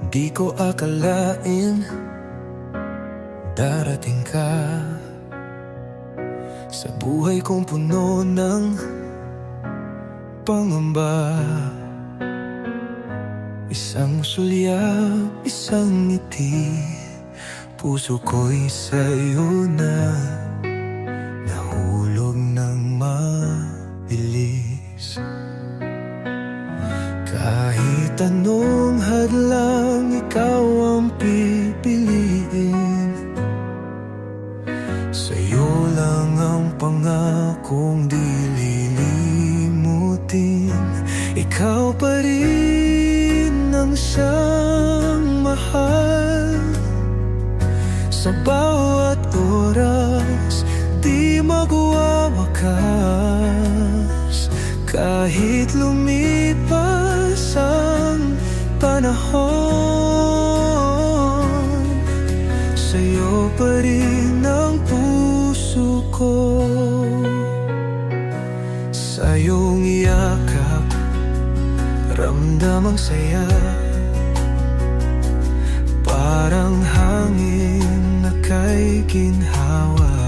Di ko akalain darating ka sa buhay kong puno ng pangamba. Isang sulyap, isang ngiti, puso ko'y sa'yo na nahulog ng mabilis. Kahit anong hadlang, ikaw ang pipiliin. Sa'yo lang ang pangakong di lilimutin. Ikaw pa rin ang siyang mahal. Sa bawat oras, di magwawakas. Kahit lumipas ang panahon, sa'yo pa rin ang puso ko. Sa iyong yakap, ramdam ang saya. Parang hangin na kay ginhawa.